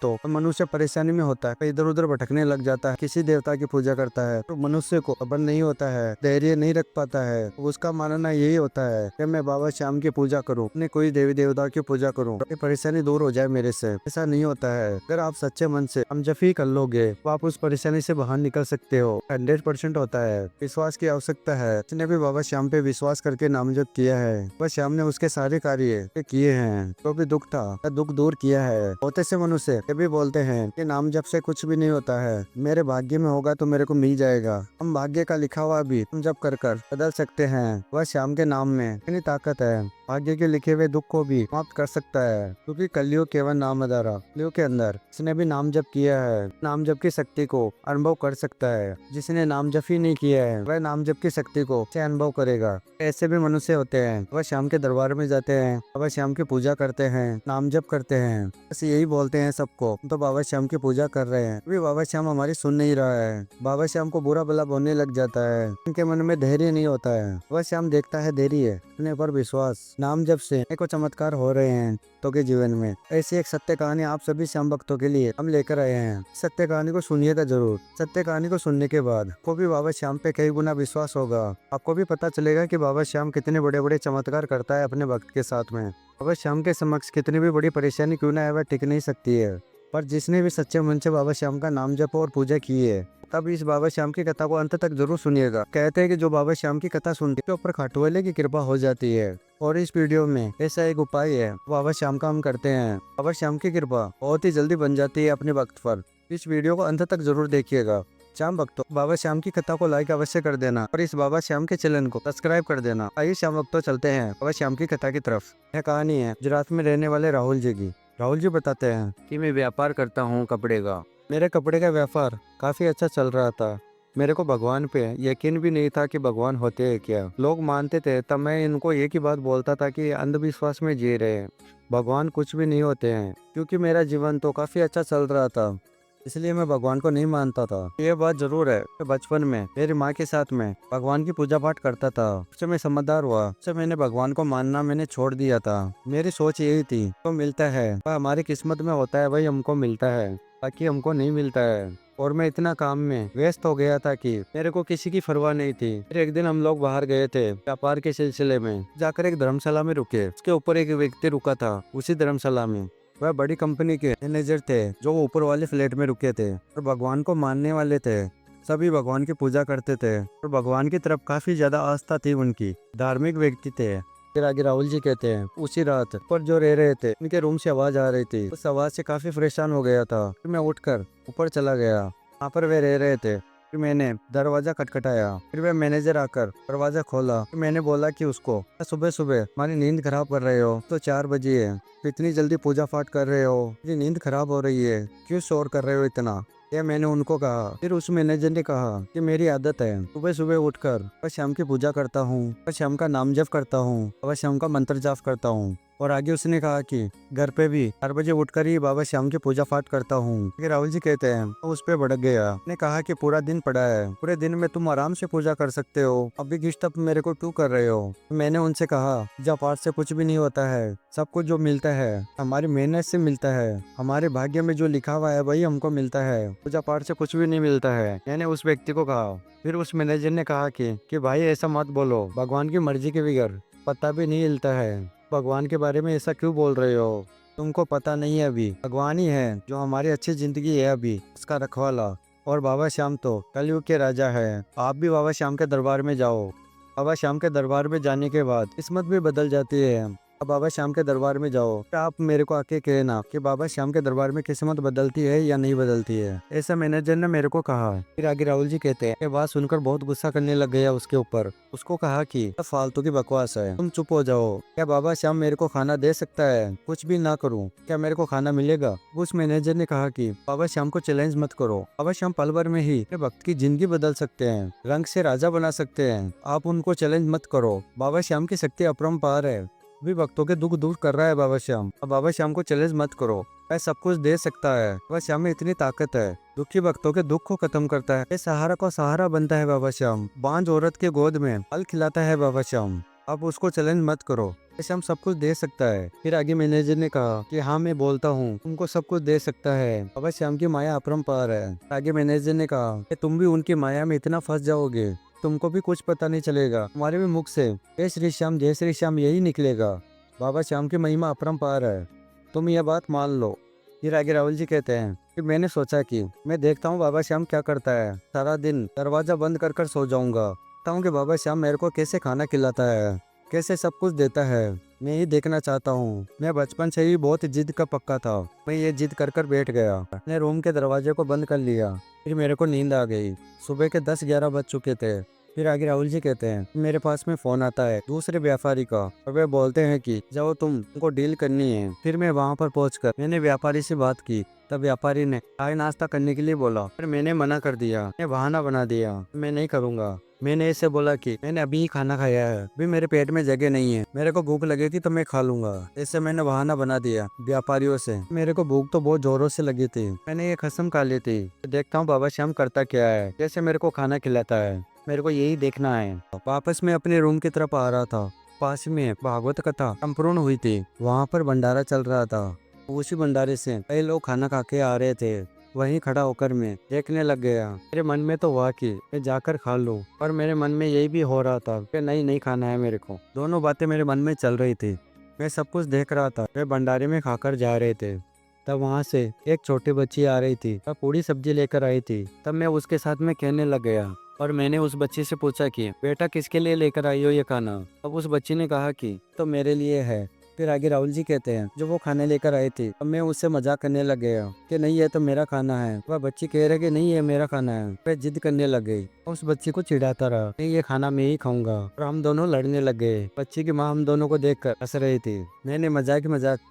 तो मनुष्य परेशानी में होता है, इधर उधर भटकने लग जाता है, किसी देवता की पूजा करता है तो मनुष्य को सब्र नहीं होता है, धैर्य नहीं रख पाता है। उसका मानना यही होता है कि मैं बाबा श्याम की पूजा करूं, अपने कोई देवी देवता की पूजा करूं, ये परेशानी दूर हो जाए मेरे से। ऐसा नहीं होता है। अगर आप सच्चे मन से हमजफी कर लोगे तो आप उस परेशानी से बाहर निकल सकते हो। 100% होता है। विश्वास की आवश्यकता है। जिसने भी बाबा श्याम पे विश्वास करके नामजप किया है, बाबा श्याम ने उसके सारे कार्य किए हैं। जो भी दुख था, दुख दूर किया है। बहुत से मनुष्य ये भी बोलते हैं कि नाम जप से कुछ भी नहीं होता है, मेरे भाग्य में होगा तो मेरे को मिल जाएगा। हम भाग्य का लिखा हुआ भी हम जप कर बदल सकते हैं। वह श्याम के नाम में इतनी ताकत है, भाग्य के लिखे हुए दुख को भी समाप्त कर सकता है। क्योंकि कलयुग केवल नाम आधारा। कलयुग के अंदर जिसने भी नाम जप किया है, नाम जप की शक्ति को अनुभव कर सकता है। जिसने नाम जप ही नहीं किया है, वह नाम जप की शक्ति को से अनुभव करेगा। ऐसे भी मनुष्य होते हैं, वह श्याम के दरबार में जाते हैं, बाबा श्याम की पूजा करते हैं, नाम जप करते हैं, बस यही बोलते हैं सबको तो बाबा श्याम की पूजा कर रहे हैं। अभी बाबा श्याम हमारी सुन नहीं रहा है। बाबा श्याम को बुरा भला बोलने लग जाता है। उनके मन में धैर्य नहीं होता है। बाबा श्याम देखता है धैर्य, अपने पर विश्वास। नाम जप से को चमत्कार हो रहे हैं तो के जीवन में। ऐसी एक सत्य कहानी आप सभी श्याम भक्तों के लिए हम लेकर आए हैं। सत्य कहानी को सुनिएगा जरूर। सत्य कहानी को सुनने के बाद को भी बाबा श्याम पे कई गुना विश्वास होगा। आपको भी पता चलेगा कि बाबा श्याम कितने बड़े बड़े चमत्कार करता है अपने भक्त के साथ में। बाबा श्याम के समक्ष कितनी भी बड़ी परेशानी क्यों ना है, वह टिक नहीं सकती है। पर जिसने भी सच्चे मन से बाबा श्याम का नाम जप और पूजा की है, तब इस बाबा श्याम की कथा को अंत तक जरूर सुनिएगा। कहते हैं कि जो बाबा श्याम की कथा सुनते के ऊपर खाटू वाले की कृपा हो जाती है। और इस वीडियो में ऐसा एक उपाय है बाबा श्याम का हम करते हैं। बाबा श्याम की कृपा बहुत ही जल्दी बन जाती है अपने वक्त पर। इस वीडियो को अंत तक जरूर देखिएगा। श्याम भक्तों, बाबा श्याम की कथा को लाइक अवश्य कर देना और इस बाबा श्याम के चैनल को सब्सक्राइब कर देना। आइए श्याम भक्तों चलते हैं बाबा श्याम की कथा की तरफ। यह कहानी है गुजरात में रहने वाले राहुल जी की। राहुल जी बताते हैं कि मैं व्यापार करता हूँ कपड़े का। मेरे कपड़े का व्यापार काफी अच्छा चल रहा था। मेरे को भगवान पे यकीन भी नहीं था कि भगवान होते हैं क्या। लोग मानते थे तब मैं इनको एक ही बात बोलता था कि अंधविश्वास में जी रहे हैं, भगवान कुछ भी नहीं होते हैं। क्योंकि मेरा जीवन तो काफी अच्छा चल रहा था, इसलिए मैं भगवान को नहीं मानता था। ये बात जरूर है कि बचपन में मेरी माँ के साथ में भगवान की पूजा पाठ करता था। उससे मैं समझदार हुआ, उससे मैंने भगवान को मानना मैंने छोड़ दिया था। मेरी सोच यही थी, तो मिलता है वह हमारी किस्मत में होता है, वही हमको मिलता है, बाकी हमको नहीं मिलता है। और मैं इतना काम में व्यस्त हो गया था कि मेरे को किसी की परवाह नहीं थी। फिर एक दिन हम लोग बाहर गए थे व्यापार के सिलसिले में। जाकर एक धर्मशाला में रुके। उसके ऊपर एक व्यक्ति रुका था। उसी धर्मशाला में वह बड़ी कंपनी के मैनेजर थे जो ऊपर वाले फ्लैट में रुके थे और भगवान को मानने वाले थे। सभी भगवान की पूजा करते थे और भगवान की तरफ काफी ज्यादा आस्था थी उनकी। धार्मिक व्यक्ति थे। फिर आगे राहुल जी कहते हैं उसी रात पर जो रह रहे थे उनके रूम से आवाज आ रही थी। उस आवाज से काफी परेशान हो गया था। फिर मैं उठकर ऊपर चला गया। वहाँ पर वे रह रहे थे। फिर मैंने दरवाजा खटखटाया। फिर वह मैनेजर आकर दरवाजा खोला। फिर मैंने बोला कि उसको सुबह सुबह हमारी नींद खराब कर रहे हो, तो 4 बजे है, इतनी जल्दी पूजा पाठ कर रहे हो, मेरी नींद खराब हो रही है, क्यों शोर कर रहे हो इतना। यह मैंने उनको कहा। फिर उस मैनेजर ने कहा कि मेरी आदत है सुबह सुबह उठकर बाबा श्याम की पूजा करता हूँ, बाबा श्याम का नाम जप करता हूँ, बाबा श्याम का मंत्र जाप करता हूँ। और आगे उसने कहा कि घर पे भी 4 बजे उठकर ही बाबा श्याम की पूजा पाठ करता हूँ। राहुल जी कहते हैं तो उस पे भड़क गया। ने कहा कि पूरा दिन पड़ा है, पूरे दिन में तुम आराम से पूजा कर सकते हो, अभी डिस्टर्ब मेरे को क्यों कर रहे हो। मैंने उनसे कहा पूजा पाठ से कुछ भी नहीं होता है, सब कुछ जो मिलता है हमारी मेहनत से मिलता है, हमारे भाग्य में जो लिखा हुआ है वही हमको मिलता है, पूजा पाठ से कुछ भी नहीं मिलता है। मैंने उस व्यक्ति को कहा। फिर उस मैनेजर ने कहा कि भाई ऐसा मत बोलो, भगवान की मर्जी के बगैर पता भी नहीं हिलता है, भगवान के बारे में ऐसा क्यों बोल रहे हो, तुमको पता नहीं है अभी भगवान ही है जो हमारी अच्छी जिंदगी है अभी उसका रखवाला। और बाबा श्याम तो कलयुग के राजा है। आप भी बाबा श्याम के दरबार में जाओ। बाबा श्याम के दरबार में जाने के बाद किस्मत भी बदल जाती है। अब बाबा श्याम के दरबार में जाओ, आप मेरे को आके कहना कि बाबा श्याम के दरबार में किस्मत बदलती है या नहीं बदलती है, ऐसा मैनेजर ने मेरे को कहा। फिर आगे राहुल जी कहते हैं, ये बात सुनकर बहुत गुस्सा करने लग गया उसके ऊपर। उसको कहा कि फालतू की बकवास है, तुम चुप हो जाओ। क्या बाबा श्याम मेरे को खाना दे सकता है? कुछ भी ना करूं क्या मेरे को खाना मिलेगा? उस मैनेजर ने कहा कि बाबा श्याम को चैलेंज मत करो, बाबा श्याम पल भर में ही भक्त की जिंदगी बदल सकते हैं, रंग से राजा बना सकते हैं, आप उनको चैलेंज मत करो। बाबा श्याम की शक्ति अपरंपार है, भी भक्तों के दुख दूर कर रहा है बाबा श्याम। अब बाबा श्याम को चैलेंज मत करो, वह सब कुछ दे सकता है। बाबा श्याम में इतनी ताकत है, दुखी भक्तों के दुख को खत्म करता है, सहारा को सहारा बनता है बाबा श्याम। बांझ औरत के गोद में फल खिलाता है बाबा श्याम। आप उसको चैलेंज मत करो, श्याम सब कुछ दे सकता है। फिर आगे मैनेजर ने कहा कि हाँ मैं बोलता हूँ, तुमको सब कुछ दे सकता है। बाबा श्याम की माया अपरंपार है। आगे मैनेजर ने कहा कि तुम भी उनकी माया में इतना फंस जाओगे, तुमको भी कुछ पता नहीं चलेगा, तुम्हारे भी मुख से जय श्री श्याम यही निकलेगा। बाबा श्याम की महिमा अपरंपार है, तुम यह बात मान लो। फिर आगे राहुल जी कहते हैं कि मैंने सोचा कि मैं देखता हूँ बाबा श्याम क्या करता है। सारा दिन दरवाजा बंद कर कर सो जाऊंगा, देखता हूँ कि बाबा श्याम मेरे को कैसे खाना खिलाता है, कैसे सब कुछ देता है। मैं ही देखना चाहता हूँ। मैं बचपन से ही बहुत जिद का पक्का था। मैं ये जिद कर कर बैठ गया, अपने रूम के दरवाजे को बंद कर लिया। फिर मेरे को नींद आ गई। सुबह के 10-11 बज चुके थे। फिर आगे राहुल जी कहते हैं मेरे पास में फोन आता है दूसरे व्यापारी का, और वे बोलते हैं कि जाओ तुमको डील करनी है। फिर मैं वहाँ पर पहुंचकर मैंने व्यापारी से बात की। तब व्यापारी ने चाय नाश्ता करने के लिए बोला, फिर मैंने मना कर दिया। मैं बहाना बना दिया, मैं नहीं करूँगा। मैंने इसे बोला कि मैंने अभी ही खाना खाया है, अभी मेरे पेट में जगह नहीं है, मेरे को भूख लगेगी तो मैं खा लूंगा। इससे मैंने बहाना बना दिया व्यापारियों से। मेरे को भूख तो बहुत जोरों से लगी थी, मैंने ये कसम खा ली थी। देखता हूँ बाबा श्याम करता क्या है, कैसे मेरे को खाना खिलाता है, मेरे को यही देखना है। वापस में अपने रूम की तरफ आ रहा था। पास में भागवत कथा संपूर्ण हुई थी, वहाँ पर भंडारा चल रहा था। उसी भंडारे से कई लोग खाना खा के आ रहे थे। वहीं खड़ा होकर मैं देखने लग गया। मेरे मन में तो हुआ कि मैं जाकर खा लूं, पर मेरे मन में यही भी हो रहा था कि नहीं खाना है मेरे को। दोनों बातें मेरे मन में चल रही थी। मैं सब कुछ देख रहा था। वे भंडारे में खाकर जा रहे थे। तब वहाँ से एक छोटी बच्ची आ रही थी, वह पूरी सब्जी लेकर आई थी। तब मैं उसके साथ में खेलने लग गया और मैंने उस बच्ची से पूछा कि बेटा किसके लिए लेकर आई हो ये खाना। अब उस बच्ची ने कहा कि तो मेरे लिए है। फिर आगे राहुल जी कहते हैं जो वो खाने लेकर आई थी, अब मैं उससे मजाक करने लग गया कि नहीं ये तो मेरा खाना है। वह बच्ची कह रही कि नहीं ये मेरा खाना है। वह जिद करने लग गई। उस बच्ची को चिढ़ाता रहा, नहीं ये खाना मैं ही खाऊंगा, और हम दोनों लड़ने लग गए। बच्ची की माँ हम दोनों को देखकर हंस रही थी। मैंने मजाक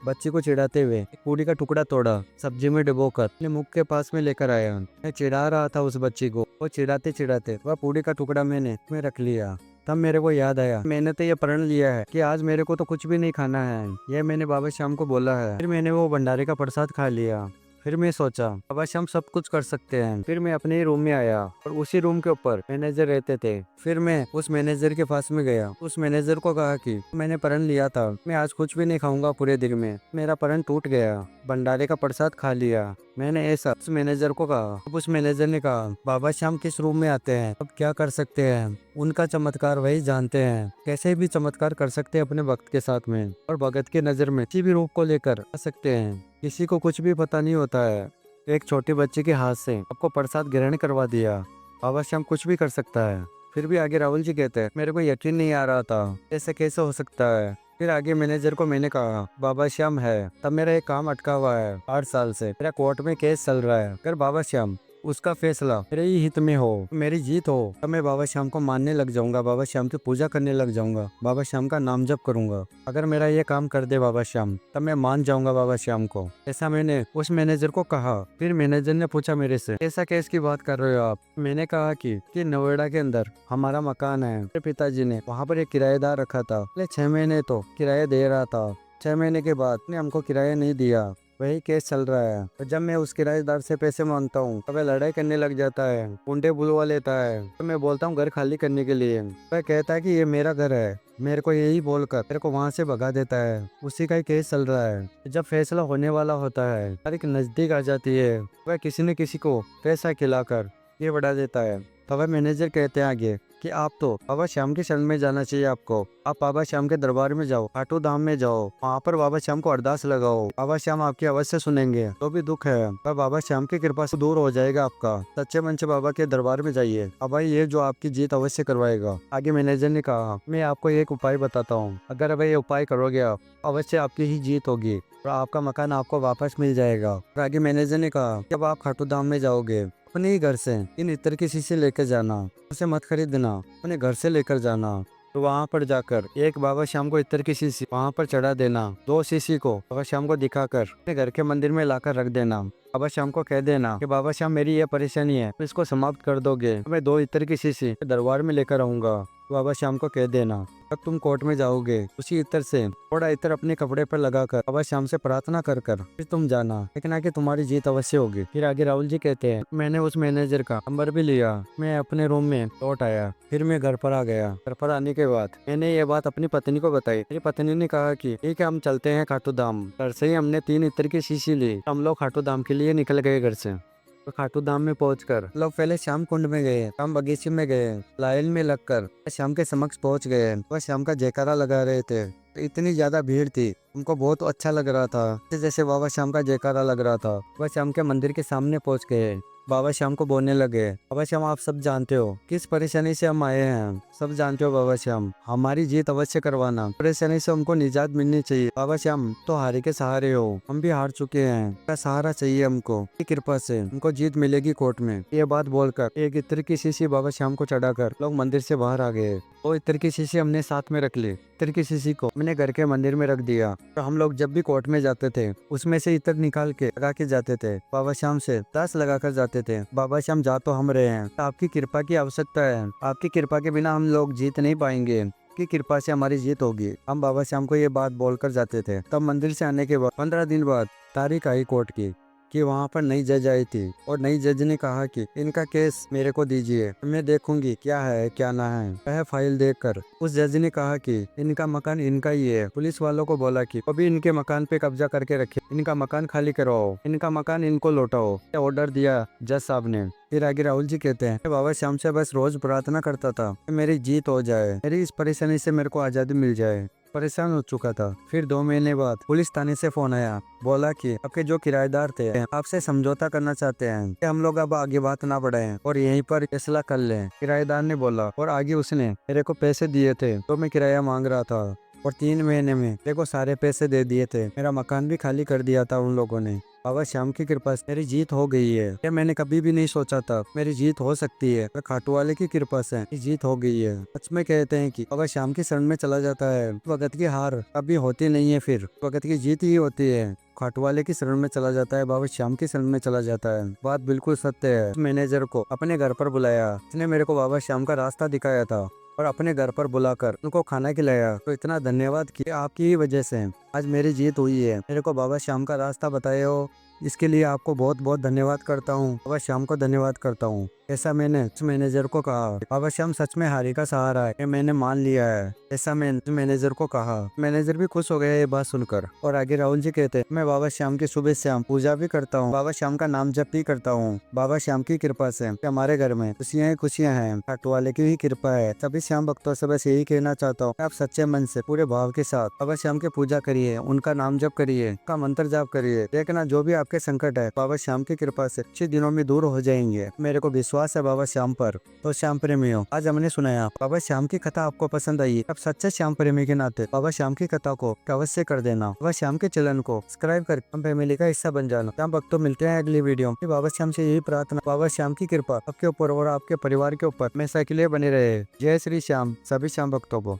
बच्ची को चिढ़ाते हुए एक पूरी का टुकड़ा तोड़ा, सब्जी में डुबोकर अपने मुख के पास में लेकर आया। मैं चिढ़ा रहा था उस बच्ची को, वो चिढ़ाते चिढ़ाते वह पूरी का टुकड़ा मैंने में रख लिया। तब मेरे को याद आया मैंने तो ये प्रण लिया है कि आज मेरे को तो कुछ भी नहीं खाना है, ये मैंने बाबा श्याम को बोला है। फिर मैंने वो भंडारे का प्रसाद खा लिया। फिर मैं सोचा बाबा श्याम सब कुछ कर सकते हैं। फिर मैं अपने ही रूम में आया और उसी रूम के ऊपर मैनेजर रहते थे। फिर मैं उस मैनेजर के पास में गया। उस मैनेजर को कहा कि मैंने प्रण लिया था, मैं आज कुछ भी नहीं खाऊंगा पूरे दिन में। मेरा प्रण टूट गया, भंडारे का प्रसाद खा लिया। मैंने ऐसा उस मैनेजर को कहा। अब उस मैनेजर ने कहा बाबा श्याम किस रूम में आते हैं, अब क्या कर सकते हैं, उनका चमत्कार वही जानते हैं। कैसे भी चमत्कार कर सकते हैं अपने भक्त के साथ में, और भगत की नजर में किसी भी रूप को लेकर आ सकते हैं। किसी को कुछ भी पता नहीं होता है। एक छोटे बच्चे के हाथ से आपको प्रसाद ग्रहण करवा दिया। बाबा श्याम कुछ भी कर सकता है। फिर भी आगे राहुल जी कहते हैं मेरे को यकीन नहीं आ रहा था ऐसे कैसे हो सकता है। फिर आगे मैनेजर को मैंने कहा बाबा श्याम है। तब मेरा एक काम अटका हुआ है, 8 साल से मेरा कोर्ट में केस चल रहा है। अगर बाबा श्याम उसका फैसला मेरे ही हित में हो, मेरी जीत हो, तब मैं बाबा श्याम को मानने लग जाऊंगा, बाबा श्याम की पूजा करने लग जाऊंगा, बाबा श्याम का नाम जप करूंगा। अगर मेरा ये काम कर दे बाबा श्याम, तब मैं मान जाऊंगा बाबा श्याम को। ऐसा मैंने उस मैनेजर को कहा। फिर मैनेजर ने पूछा मेरे से ऐसा केस की बात कर रहे हो आप। मैंने कहा कि नोएडा के अंदर हमारा मकान है, मेरे पिताजी ने वहाँ पर एक किराएदार रखा था। 6 महीने तो किराया दे रहा था, 6 महीने के बाद ने हमको किराया नहीं दिया, वही केस चल रहा है। तो जब मैं उस किराएदार से पैसे मांगता हूँ तो वह लड़ाई करने लग जाता है, गुंडे बुलवा लेता है। तो मैं बोलता हूँ घर खाली करने के लिए, वह कहता है कि ये मेरा घर है, मेरे को यही बोलकर मेरे को वहाँ से भगा देता है। उसी का ही केस चल रहा है। जब फैसला होने वाला होता है, तारीख नजदीक आ जाती है, वह किसी न किसी को पैसा खिलाकर ये बढ़ा देता है। तो वह मैनेजर कहते हैं आगे कि आप तो बाबा श्याम के शरण में जाना चाहिए आपको। आप बाबा श्याम के दरबार में जाओ, खाटू धाम में जाओ, वहाँ पर बाबा श्याम को अरदास लगाओ, बाबा श्याम आपकी अवश्य सुनेंगे। जो भी दुख है वह बाबा श्याम की कृपा से दूर हो जाएगा आपका। सच्चे मन से बाबा के दरबार में जाइए, अब भाई ये जो आपकी जीत अवश्य करवाएगा। आगे मैनेजर ने कहा मैं आपको एक उपाय बताता हूँ, अगर अब ये उपाय करोगे आप, अवश्य आपकी ही जीत होगी और आपका मकान आपको वापस मिल जाएगा। और आगे मैनेजर ने कहा जब आप खाटू धाम में जाओगे, अपने ही घर से इन इत्र की शीशी लेकर जाना, उसे मत खरीदना, अपने घर से लेकर जाना। तो वहाँ पर जाकर एक बाबा श्याम को इत्र की शीशी वहाँ पर चढ़ा देना। 2 शीशी को बाबा श्याम को दिखाकर अपने घर के मंदिर में लाकर रख देना। बाबा श्याम को कह देना कि बाबा श्याम मेरी यह परेशानी है, तो इसको समाप्त कर दोगे, मैं 2 इत्र की शीशी दरबार में लेकर आऊंगा। बाबा श्याम को कह देना जब तुम कोर्ट में जाओगे उसी इत्र से थोड़ा इत्र अपने कपड़े पर लगाकर बाबा श्याम से प्रार्थना कर कर फिर तुम जाना, देखना कि तुम्हारी जीत अवश्य होगी। फिर आगे राहुल जी कहते हैं मैंने उस मैनेजर का नंबर भी लिया, मैं अपने रूम में लौट आया, फिर मैं घर पर आ गया। घर पर आने के बाद मैंने ये बात अपनी पत्नी को बताई। मेरी पत्नी ने कहा कि ठीक है हम चलते हैं खाटू धाम। घर से ही हमने 3 इत्र की शीशी ली, हम लोग खाटू धाम के लिए निकल गए घर से। तो खाटू धाम में पहुंचकर लोग पहले श्याम कुंड में गए, शाम बगीचे में गए, लाइन में लगकर श्याम के समक्ष पहुंच गए। वह श्याम का जयकारा लगा रहे थे। तो इतनी ज्यादा भीड़ थी, उनको बहुत अच्छा लग रहा था, जैसे बाबा श्याम का जयकारा लग रहा था। वह श्याम के मंदिर के सामने पहुंच गए। बाबा श्याम को बोलने लगे बाबा श्याम आप सब जानते हो किस परेशानी से हम आए हैं, सब जानते हो बाबा श्याम, हमारी जीत अवश्य करवाना, परेशानी से हमको निजात मिलनी चाहिए। बाबा श्याम तो हारे के सहारे हो, हम भी हार चुके हैं, का सहारा चाहिए हमको, की कृपा से हमको जीत मिलेगी कोर्ट में। ये बात बोलकर एक इत्र की शीशी बाबा श्याम को चढ़ाकर लोग मंदिर से बाहर आ गए। वो इत्र की शीशी हमने साथ में रख ली। इत्र की शीशी को हमने घर के मंदिर में रख दिया। तो हम लोग जब भी कोर्ट में जाते थे उसमें से इत्र निकाल के लगा के जाते थे, बाबा श्याम से 10 लगा कर जाते थे। बाबा श्याम जा तो हम रहे हैं, तो आपकी कृपा की आवश्यकता है, आपकी कृपा के बिना हम लोग जीत नहीं पाएंगे, की कृपा से हमारी जीत होगी। हम बाबा श्याम को ये बात बोलकर जाते थे। तब मंदिर से आने के बाद 15 दिन बाद तारीख आई कोर्ट की कि वहाँ पर नई जज आई थी और नई जज ने कहा कि इनका केस मेरे को दीजिए, मैं देखूंगी क्या है क्या ना है। वह फाइल देखकर उस जज ने कहा कि इनका मकान इनका ही है। पुलिस वालों को बोला कि अभी इनके मकान पे कब्जा करके रखे, इनका मकान खाली करवाओ, इनका मकान इनको लौटाओ। ऑर्डर दिया जज साहब ने। फिर आगे राहुल जी कहते हैं बाबा श्याम से बस रोज प्रार्थना करता था कि मेरी जीत हो जाए, मेरी इस परेशानी से मेरे को आजादी मिल जाए, परेशान हो चुका था। फिर 2 महीने बाद पुलिस थाने से फोन आया, बोला कि आपके जो किराएदार थे आपसे समझौता करना चाहते हैं कि हम लोग अब आगे बात ना बढ़ाएं और यहीं पर फैसला कर लें। किराएदार ने बोला और आगे उसने मेरे को पैसे दिए थे तो मैं किराया मांग रहा था और 3 महीने में मेरे को सारे पैसे दे दिए थे, मेरा मकान भी खाली कर दिया था उन लोगों ने। बाबा श्याम की कृपा से मेरी जीत हो गई है। ये मैंने कभी भी नहीं सोचा था मेरी जीत हो सकती है, पर खाटू वाले की कृपा से मेरी जीत हो गई है। सच में कहते हैं कि बाबा श्याम की शरण में चला जाता है, वक्त की हार कभी होती नहीं है, फिर वक्त की जीत ही होती है। खाटू वाले की शरण में चला जाता है, बाबा श्याम की शरण में चला जाता है। बात बिल्कुल सत्य है। मैनेजर को अपने घर पर बुलाया, उसने मेरे को बाबा श्याम का रास्ता दिखाया था और अपने घर पर बुलाकर उनको खाना खिलाया। तो इतना धन्यवाद कि आपकी ही वजह से आज मेरी जीत हुई है, मेरे को बाबा श्याम का रास्ता बताए हो, इसके लिए आपको बहुत बहुत धन्यवाद करता हूँ। बाबा श्याम को धन्यवाद करता हूँ। ऐसा मैंने उस मैनेजर को कहा। बाबा श्याम सच में हारी का सहारा है, ये मैंने मान लिया है, ऐसा मैंने मैनेजर को कहा। मैनेजर भी खुश हो गया ये बात सुनकर। और आगे राहुल जी कहते मैं बाबा श्याम की सुबह शाम पूजा भी करता हूँ, बाबा श्याम का नाम जप भी करता हूँ। बाबा श्याम की कृपा से हमारे घर में खुशियाँ खुशियाँ हैं, खाटू वाले की ही कृपा है। सभी श्याम भक्तों से बस यही कहना चाहता हूँ, आप सच्चे मन से पूरे भाव के साथ बाबा श्याम की पूजा करिए, उनका नाम जप करिए, उनका मंत्र जाप करिए। देखना जो भी आपके संकट है बाबा श्याम की कृपा से कुछ दिनों में दूर हो जाएंगे। मेरे को विश्वास है बाबा श्याम पर। तो श्याम प्रेमियों, आज हमने सुनाया बाबा श्याम की कथा आपको पसंद आई। अब सच्चे श्याम प्रेमी के नाते बाबा श्याम की कथा को अवश्य कर देना, बाबा श्याम के चैनल को सब्सक्राइब कर हम फैमिली का हिस्सा बन जाना। श्याम भक्तों, मिलते हैं अगली वीडियो में। बाबा श्याम से यही प्रार्थना, बाबा श्याम की कृपा आपके ऊपर और आपके परिवार के ऊपर हमेशा के लिए बनी रहे। जय श्री श्याम सभी श्याम भक्तों को।